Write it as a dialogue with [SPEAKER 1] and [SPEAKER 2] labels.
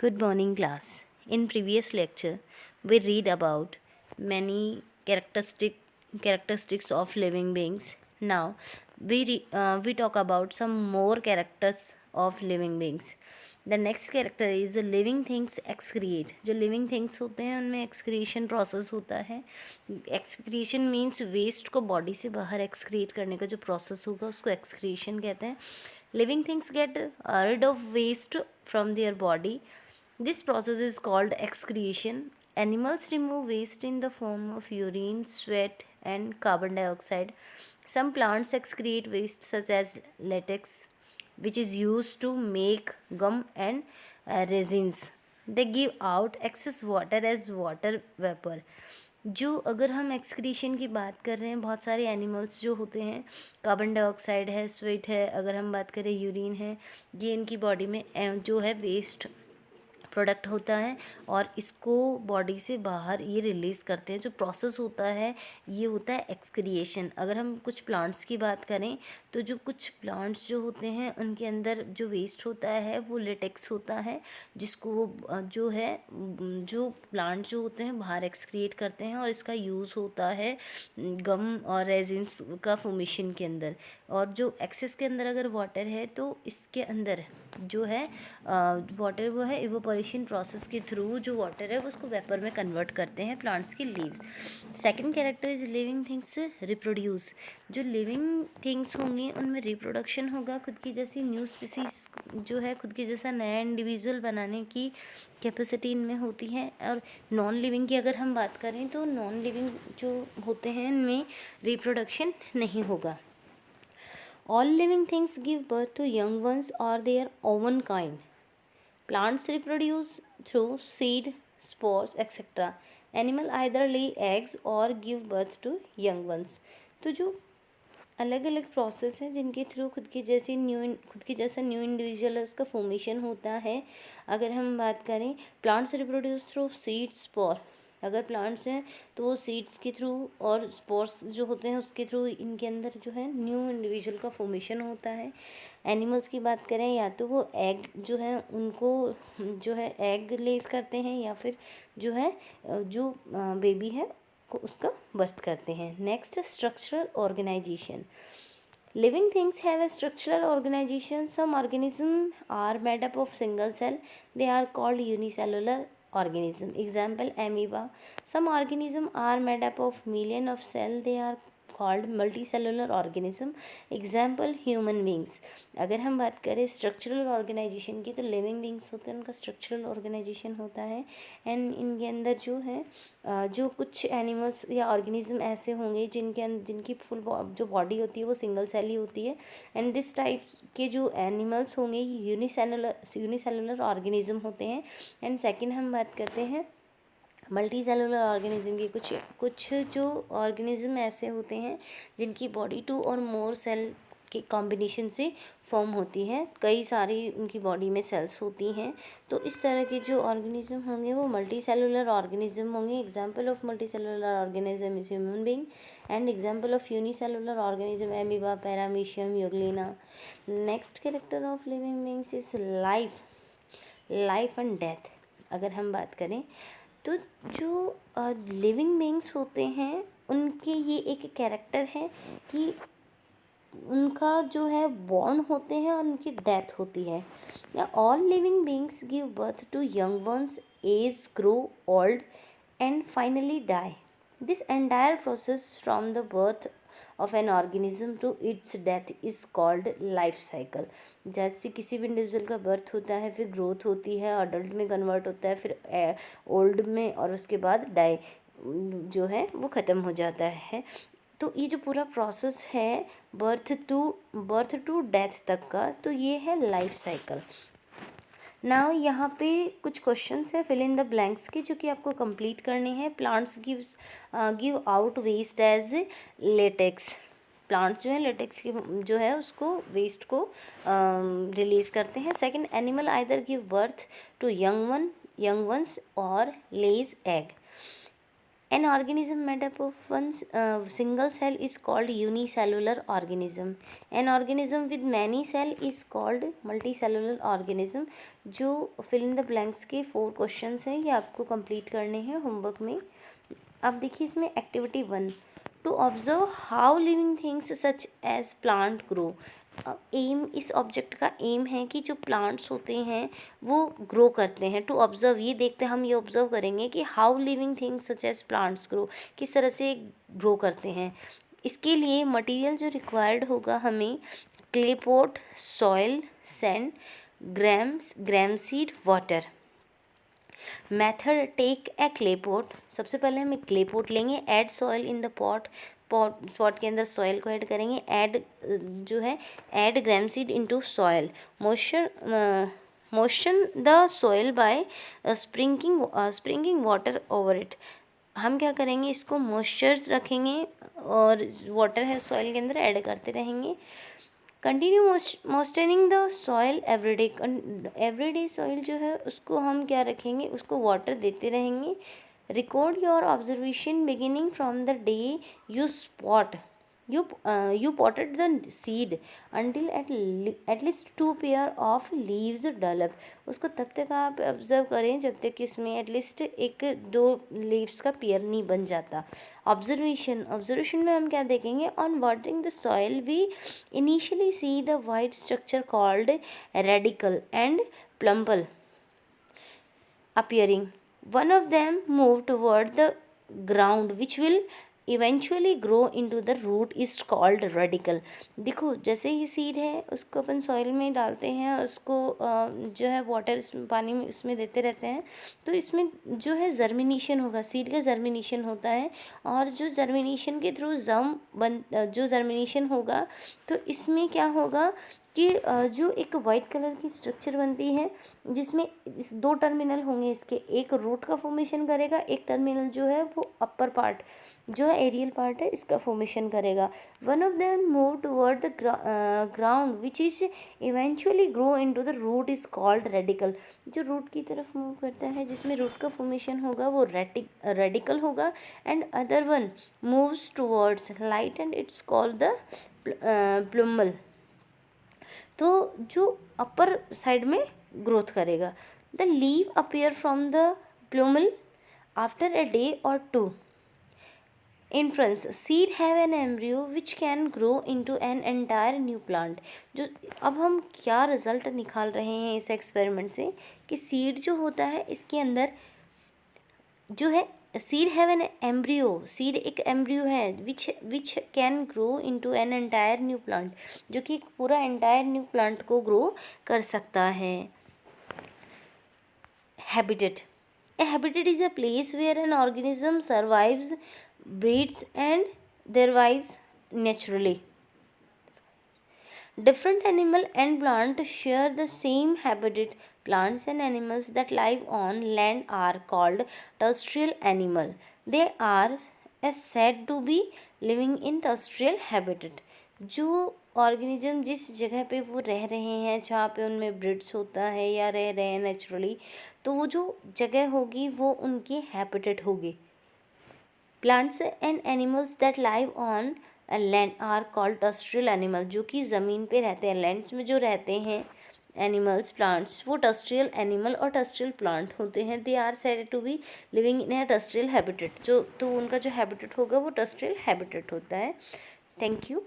[SPEAKER 1] Good morning, class. In previous lecture, we read about many characteristics of living beings. Now, we talk about some more characters of living beings. The next character is the living things excrete. जो living things होते हैं उनमें excretion process होता है. Excretion means waste को body से बाहर excrete करने का जो process होगा उसको excretion कहते हैं. Living things get rid of waste from their body. This process is called excretion. Animals remove waste in the form of urine, sweat, and carbon dioxide. Some plants excrete waste such as latex, which is used to make gum and resins. They give out excess water as water vapor. जो अगर हम excretion की बात कर रहे हैं, बहुत सारे एनिमल्स जो होते हैं, कार्बन डाइऑक्साइड है, स्वेट है, अगर हम बात करें यूरिन है, ये इनकी बॉडी में जो है वेस्ट प्रोडक्ट होता है और इसको बॉडी से बाहर ये रिलीज़ करते हैं. जो प्रोसेस होता है ये होता है एक्सक्रिएशन. अगर हम कुछ प्लांट्स की बात करें तो जो कुछ प्लांट्स जो होते हैं उनके अंदर जो वेस्ट होता है वो लेटेक्स होता है, जिसको वो जो है जो प्लांट जो होते हैं बाहर एक्सक्रिएट करते हैं और इसका यूज़ होता है गम और रेजिन्स का फॉर्मेशन के अंदर. और जो एक्सेस के अंदर अगर वाटर है तो इसके अंदर जो है वाटर वो है इवोपोरेशन प्रोसेस के थ्रू जो वाटर है वो उसको वेपर में कन्वर्ट करते हैं प्लांट्स की leaves. Second character is living things reproduce. जो लिविंग थिंग्स होंगी उनमें रिप्रोडक्शन होगा, खुद की जैसी न्यू स्पीसीज जो है खुद की जैसा नया इंडिविजुअल बनाने की कैपेसिटी इनमें होती है. और नॉन लिविंग की अगर हम बात करें तो नॉन लिविंग जो होते हैं इनमें रिप्रोडक्शन नहीं होगा. All living things give birth to young ones or their own kind. Plants reproduce through seed, spores, etc. Animal either lay eggs or give birth to young ones. तो जो अलग अलग प्रोसेस है जिनके थ्रू खुद की जैसा न्यू इंडिविजुअल है उसका फॉर्मेशन होता है. अगर हम बात करें plants reproduce through seed, spore. अगर प्लांट्स हैं तो वो सीड्स के थ्रू और स्पोर्स जो होते हैं उसके थ्रू इनके अंदर जो है न्यू इंडिविजुअल का फॉर्मेशन होता है. एनिमल्स की बात करें या तो वो एग जो है उनको जो है एग लेस करते हैं या फिर जो है जो बेबी है को उसका बर्थ करते हैं. Next structural organisation. Living things have a structural organization. Some organisms are made up of single cell. They are called unicellular organism. Example amoeba. Some organisms are made up of million of cell. They are called multicellular organism. Example human beings. अगर हम बात करें structural organisation की तो living beings होते हैं उनका structural organisation होता है. एंड इनके अंदर जो है जो कुछ एनिमल्स या ऑर्गेनिज्म ऐसे होंगे जिनकी फुल जो बॉडी होती है वो सिंगल सेल ही होती है. एंड दिस टाइप के जो एनिमल्स होंगे यूनिसेलुलर ऑर्गेनिज्म होते हैं. एंड सेकंड हम बात करते हैं मल्टी सेलुलर ऑर्गेनिज्म की. कुछ जो ऑर्गेनिज्म ऐसे होते हैं जिनकी बॉडी 2 और मोर सेल के कॉम्बिनेशन से फॉर्म होती है. कई सारी उनकी बॉडी में सेल्स होती हैं. तो इस तरह के जो ऑर्गेनिज्म होंगे वो मल्टी सेलुलर ऑर्गेनिज्म होंगे. Example of multi cellular organism is human being and example of unicellular organism amoeba, paramecium, Euglena. Next character of living beings is life and death. अगर हम बात करें तो जो लिविंग बींग्स होते हैं उनके ये एक कैरेक्टर है कि उनका जो है बॉर्न होते हैं और उनकी डेथ होती है. All living beings give birth to young ones, as grow old and finally die. This entire process from the birth of an organism to its death is called life cycle. जैसे किसी भी individual का birth होता है, फिर growth होती है, adult में कन्वर्ट होता है, फिर ओल्ड में और उसके बाद डाई जो है वो ख़त्म हो जाता है. तो ये जो पूरा प्रोसेस है बर्थ टू डेथ तक का, तो ये है लाइफ साइकिल. नाउ यहाँ पे कुछ क्वेश्चंस है फिल इन द ब्लैंक्स के जो कि आपको कंप्लीट करने हैं. Plants give out waste as latex. Plants जो है लेटेक्स की जो है उसको वेस्ट को रिलीज़ करते हैं. Second, animal either give birth to young ones और lays egg. An organism made up of one single cell is called unicellular organism. An organism with many cell is called multicellular organism. जो fill in the blanks के 4 questions हैं, ये आपको complete करने हैं homework में. अब देखिए इसमें activity 1, to observe how living things such as plant grow. Aim, इस ऑब्जेक्ट का एम है कि जो प्लांट्स होते हैं वो ग्रो करते हैं. टू ऑब्जर्व, ये देखते हैं हम, ये ऑब्जर्व करेंगे कि how living things such as plants grow, किस तरह से ग्रो करते हैं. इसके लिए मटेरियल जो रिक्वायर्ड होगा हमें, clay pot, soil, sand, gram seed, water. Method, take a clay pot. सबसे पहले हम एक क्ले पॉट लेंगे, add soil in the pot के अंदर सॉइल को ऐड करेंगे. Add gram seed into soil. Moisten the soil by sprinkling water over it. हम क्या करेंगे, इसको मॉइस्चर रखेंगे और वाटर है सॉइल के अंदर ऐड करते रहेंगे. Continue moistening the soil everyday soil जो है उसको हम क्या रखेंगे, उसको वाटर देते रहेंगे. Record your observation beginning from the day you potted the seed until at least 2 pair of leaves develop. उसको तब तक आप ऑब्जर्व करें जब तक इसमें एटलीस्ट 1-2 लीव्स का पेयर नहीं बन जाता. ऑब्जर्वेशन में हम क्या देखेंगे, on watering the soil we initially see the white structure called radicle and plumule appearing. One of them move toward the ground which will eventually grow into the root is called radicle. देखो जैसे ही seed है उसको अपन soil में डालते हैं, उसको जो है वाटर पानी में उसमें देते रहते हैं, तो इसमें जो है जर्मिनेशन होगा, सीड का जर्मिनेशन होता है. और जो जर्मिनेशन के थ्रू जो जर्मिनेशन होगा तो इसमें क्या होगा कि जो एक वाइट कलर की स्ट्रक्चर बनती है जिसमें 2 टर्मिनल होंगे इसके, एक रूट का फॉर्मेशन करेगा, एक टर्मिनल जो है वो अपर पार्ट जो है एरियल पार्ट है इसका फॉर्मेशन करेगा. One of them move toward the ground which is eventually grow into the root is called radicle. जो रूट की तरफ मूव करता है जिसमें रूट का फॉर्मेशन होगा वो रेडिकल होगा. And other one moves towards light and it's called the plumule. तो जो अपर साइड में ग्रोथ करेगा. The leave appear from the plumule after a day और 2. Inference, seed have an embryo which can grow into an entire new plant. जो अब हम क्या result निकाल रहे हैं इस एक्सपेरिमेंट से कि सीड जो होता है इसके अंदर जो है seed have an embryo, seed एक एम्ब्रियो है which can grow into an entire new plant, जो कि एक पूरा एंटायर न्यू प्लांट को ग्रो कर सकता है. Habitat, a habitat is a place where an organism survives, breeds and thrives naturally. Different animal and plant share the same habitat. Plants and animals that live on land are called terrestrial animal. They are said to be living in terrestrial habitat. जो organism जिस जगह पे वो रह रहे हैं, जहाँ पे उनमें ब्रिड्स होता है या रह रहे हैं नेचुरली, तो वो जो जगह होगी वो उनकी हैबिटेट होगी. Plants and animals that live on land are called terrestrial animal. जो कि ज़मीन पे रहते हैं, लैंड्स में जो रहते हैं एनिमल्स, प्लांट्स, वो टर्स्ट्रियल एनिमल और टर्स्ट्रियल प्लांट होते हैं. They are said to be living in a terrestrial habitat. जो तो उनका जो हैबिटेट होगा वो टर्स्ट्रियल हैबिटेट होता है. Thank you.